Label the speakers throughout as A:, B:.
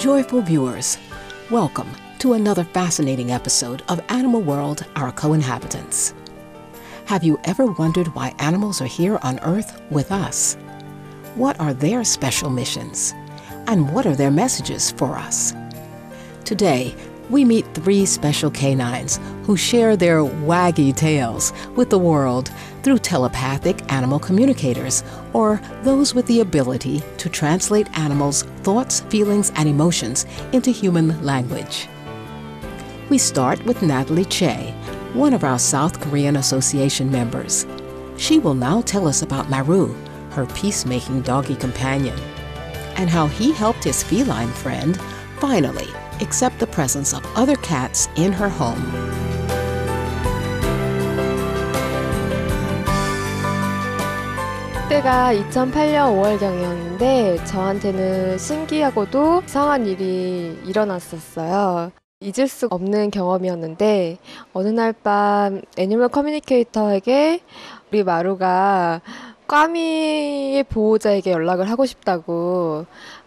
A: Joyful viewers, welcome to another fascinating episode of Animal World, Our Co-Inhabitants. Have you ever wondered why animals are here on Earth with us? What are their special missions? And what are their messages for us? Today, we meet three special canines who share their waggy tales with the world through telepathic animal communicators, or those with the ability to translate animals' thoughts, feelings, and emotions into human language. We start with Natalie Che, one of our South Korean Association members. She will now tell us about Maru, her peacemaking doggy companion, and how he helped his feline friend finally accept the presence of other cats in her home.
B: 그때가 2008년 5월경이었는데 저한테는 신기하고도 이상한 일이 일어났었어요. 잊을 수 없는 경험이었는데 어느 날 밤 애니멀 커뮤니케이터에게 우리 마루가 까미의 보호자에게 연락을 하고 싶다고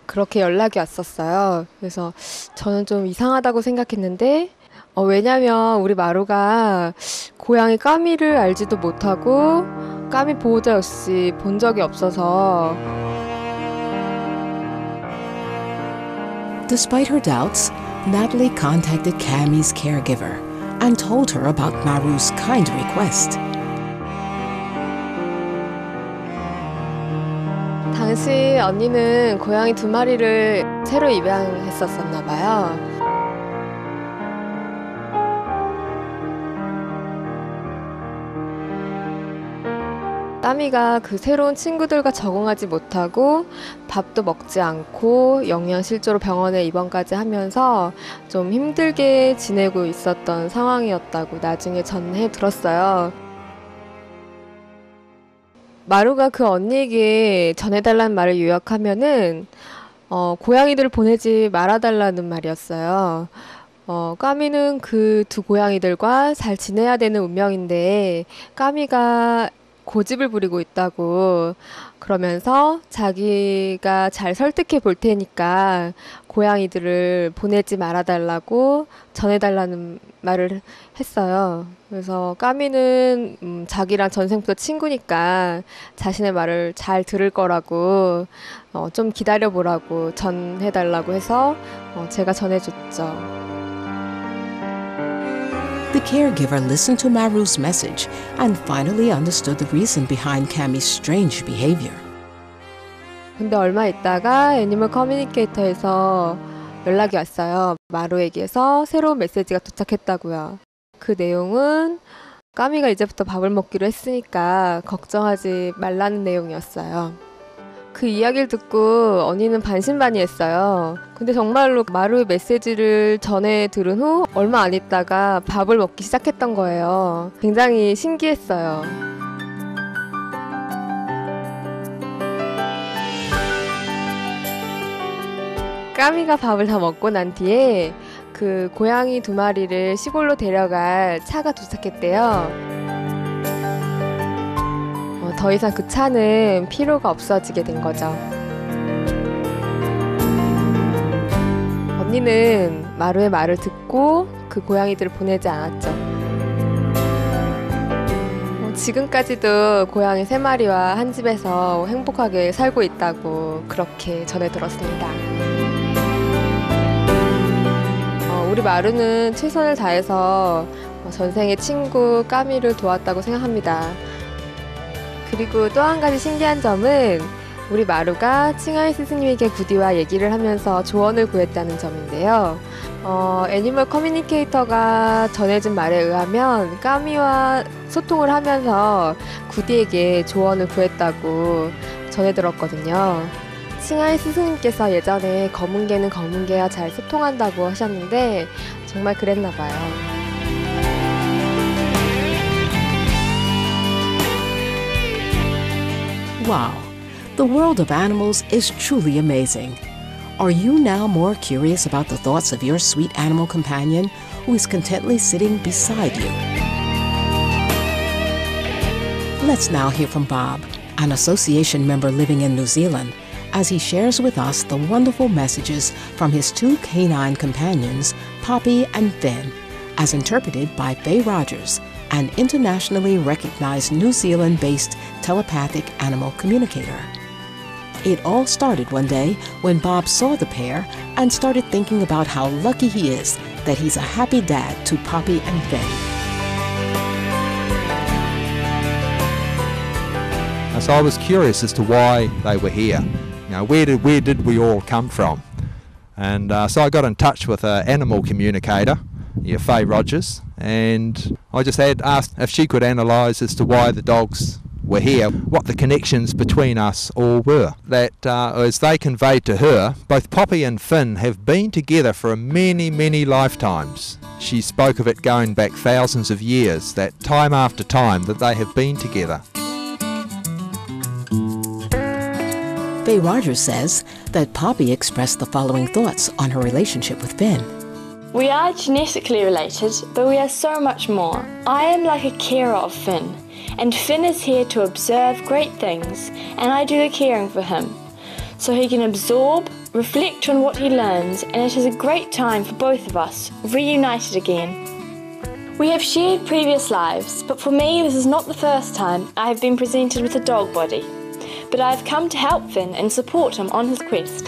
B: 그렇게 연락이 왔었어요. 그래서 저는 좀 이상하다고 생각했는데 왜냐면 우리 마루가 고양이 까미를 알지도 못하고 까미 보호자 역시 본 적이 없어서.
A: Despite her doubts, Natalie contacted Cammie's caregiver and told her about Maru's kind request.
B: 당시 언니는 고양이 2마리를 새로 입양했었었나 봐요. 까미가 그 새로운 친구들과 적응하지 못하고 밥도 먹지 않고 영양실조로 병원에 입원까지 하면서 좀 힘들게 지내고 있었던 상황이었다고 나중에 전해 들었어요. 마루가 그 언니에게 전해달라는 말을 요약하면은 고양이들을 보내지 말아달라는 말이었어요. 까미는 그 두 고양이들과 잘 지내야 되는 운명인데 까미가 고집을 부리고 있다고 그러면서 자기가 잘 설득해 볼 테니까 고양이들을 보내지 말아달라고 전해달라는 말을 했어요. 그래서 까미는 자기랑 전생부터 친구니까 자신의 말을 잘 들을 거라고 좀 기다려보라고 전해달라고 해서 제가 전해줬죠.
A: The caregiver listened to Maru's message and finally understood the reason behind Cammie's strange behavior.
B: 근데 얼마 있다가 애니멀 커뮤니케이터에서 연락이 왔어요. 마루에게서 새로운 메시지가 도착했다고요. 그 내용은 까미가 이제부터 밥을 먹기로 했으니까 걱정하지 말라는 내용이었어요. 그 이야기를 듣고 언니는 반신반의했어요. 근데 정말로 마루의 메시지를 전해 들은 후 얼마 안 있다가 밥을 먹기 시작했던 거예요. 굉장히 신기했어요. 까미가 밥을 다 먹고 난 뒤에 그 고양이 2마리를 시골로 데려갈 차가 도착했대요. 더 이상 그 차는 필요가 없어지게 된 거죠. 언니는 마루의 말을 듣고 그 고양이들을 보내지 않았죠. 지금까지도 고양이 3마리와 한 집에서 행복하게 살고 있다고 그렇게 전해 들었습니다. 우리 마루는 최선을 다해서 전생의 친구 까미를 도왔다고 생각합니다. 그리고 또 한 가지 신기한 점은 우리 마루가 칭하이 스승님에게 구디와 얘기를 하면서 조언을 구했다는 점인데요. 애니멀 커뮤니케이터가 전해준 말에 의하면 까미와 소통을 하면서 구디에게 조언을 구했다고 전해 들었거든요. 칭하이 스승님께서 예전에 검은 개는 검은 개와 잘 소통한다고 하셨는데 정말 그랬나 봐요.
A: Wow, the world of animals is truly amazing. Are you now more curious about the thoughts of your sweet animal companion who is contently sitting beside you? Let's now hear from Bob, an association member living in New Zealand, as he shares with us the wonderful messages from his two canine companions, Poppy and Finn, as interpreted by Faye Rogers, an internationally recognized New Zealand-based telepathic animal communicator. It all started one day when Bob saw the pair and started thinking about how lucky he is that he's a happy dad to Poppy and Finn.
C: So I was curious as to why they were here. You know, where did we all come from? And so I got in touch with an animal communicator, Faye Rogers, and I just asked if she could analyse as to why the dogs were here, what the connections between us all were. That as they conveyed to her, both Poppy and Finn have been together for many, many lifetimes. She spoke of it going back thousands of years, that time after time that they have been together.
A: Faye Rogers says that Poppy expressed the following thoughts on her relationship with Finn.
D: We are genetically related, but we are so much more. I am like a carer of Finn, and Finn is here to observe great things, and I do the caring for him. So he can absorb, reflect on what he learns, and it is a great time for both of us, reunited again. We have shared previous lives, but for me this is not the first time I have been presented with a dog body. But I have come to help Finn and support him on his quest.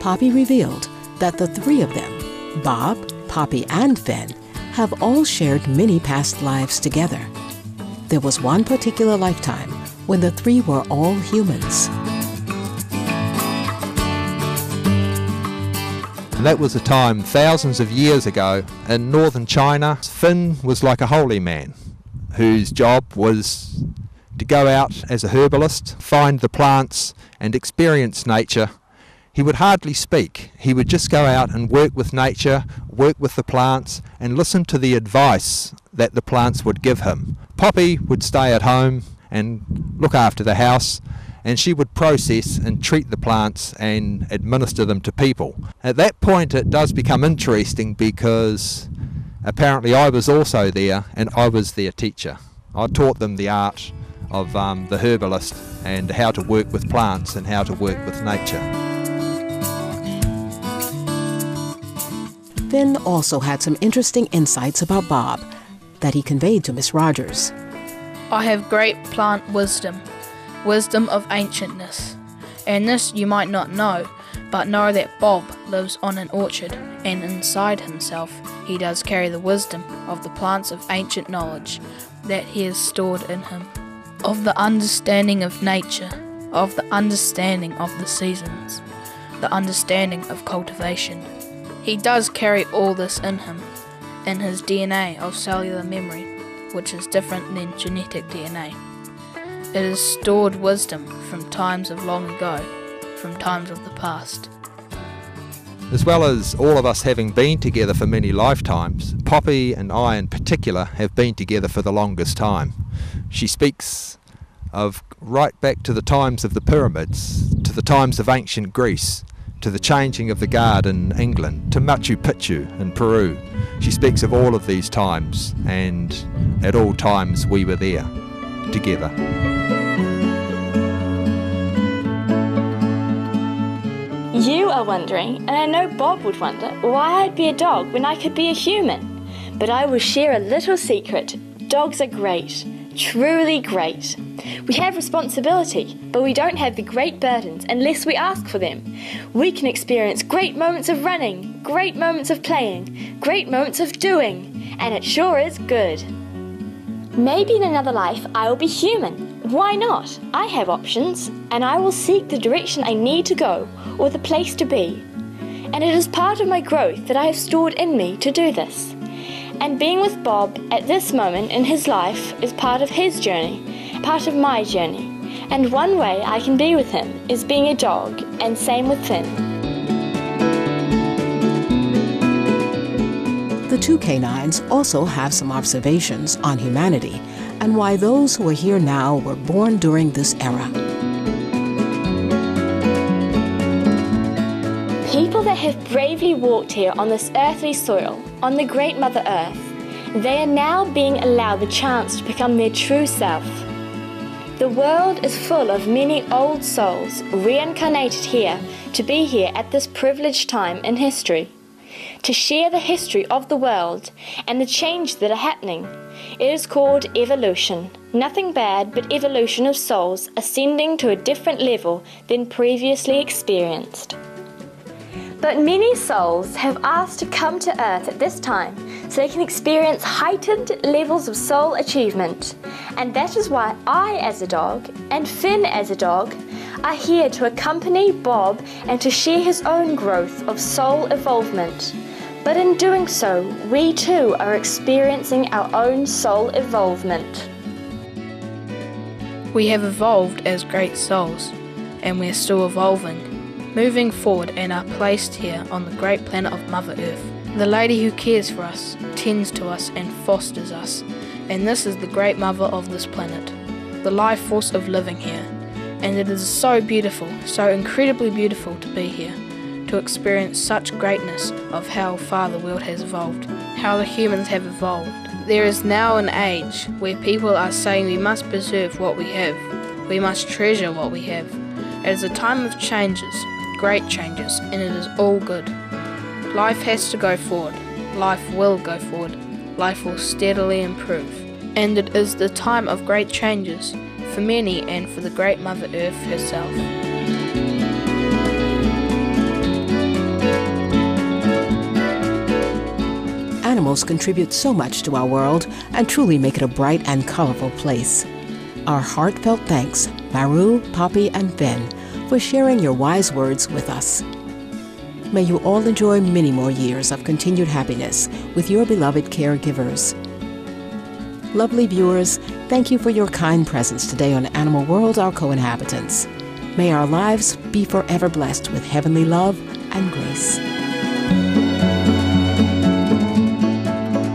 A: Poppy revealed that the three of them, Bob, Poppy, and Finn, have all shared many past lives together. There was one particular lifetime when the three were all humans.
C: And that was a time thousands of years ago in northern China. Finn was like a holy man whose job was to go out as a herbalist, find the plants and experience nature. He would hardly speak. He would just go out and work with nature, work with the plants, and listen to the advice that the plants would give him. Poppy would stay at home and look after the house, and she would process and treat the plants and administer them to people. At that point it does become interesting because apparently I was also there and I was their teacher. I taught them the art of the herbalist and how to work with plants and how to work with nature.
A: Finn also had some interesting insights about Bob that he conveyed to Miss Rogers.
E: I have great plant wisdom, wisdom of ancientness, and this you might not know, but know that Bob lives on an orchard, and inside himself he does carry the wisdom of the plants of ancient knowledge that he has stored in him, of the understanding of nature, of the understanding of the seasons, the understanding of cultivation. He does carry all this in him, in his DNA of cellular memory, which is different than genetic DNA. It is stored wisdom from times of long ago, from times of the past.
C: As well as all of us having been together for many lifetimes, Poppy and I in particular have been together for the longest time. She speaks of right back to the times of the pyramids, to the times of ancient Greece, to the changing of the guard in England, to Machu Picchu in Peru. She speaks of all of these times, and at all times we were there together.
D: You are wondering, and I know Bob would wonder, why I'd be a dog when I could be a human. But I will share a little secret. Dogs are great, truly great. We have responsibility, but we don't have the great burdens unless we ask for them. We can experience great moments of running, great moments of playing, great moments of doing, and it sure is good. Maybe in another life I will be human. Why not? I have options, and I will seek the direction I need to go or the place to be. And it is part of my growth that I have stored in me to do this. And being with Bob at this moment in his life is part of his journey, part of my journey. And one way I can be with him is being a dog, and same with Finn.
A: The two canines also have some observations on humanity and why those who are here now were born during this era.
D: People that have bravely walked here on this earthly soil, on the great Mother Earth, they are now being allowed the chance to become their true self. The world is full of many old souls reincarnated here to be here at this privileged time in history, to share the history of the world and the changes that are happening. It is called evolution. Nothing bad, but evolution of souls ascending to a different level than previously experienced. But many souls have asked to come to Earth at this time so they can experience heightened levels of soul achievement. And that is why I, as a dog, and Finn, as a dog, are here to accompany Bob and to share his own growth of soul evolvement. But in doing so, we too are experiencing our own soul evolvement.
E: We have evolved as great souls, and we're still evolving, moving forward and are placed here on the great planet of Mother Earth. The lady who cares for us, tends to us and fosters us, and this is the great mother of this planet, the life force of living here. And it is so beautiful, so incredibly beautiful to be here, to experience such greatness of how far the world has evolved, how the humans have evolved. There is now an age where people are saying we must preserve what we have, we must treasure what we have. It is a time of changes, great changes, and it is all good. Life has to go forward, life will go forward, life will steadily improve. And it is the time of great changes, for many and for the great Mother Earth herself.
A: Animals contribute so much to our world and truly make it a bright and colorful place. Our heartfelt thanks, Maru, Poppy, and Ben, for sharing your wise words with us. May you all enjoy many more years of continued happiness with your beloved caregivers. Lovely viewers, thank you for your kind presence today on Animal World, our co-inhabitants. May our lives be forever blessed with heavenly love and grace.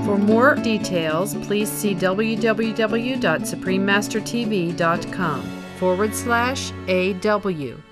F: For more details, please see www.suprememastertv.com/AW.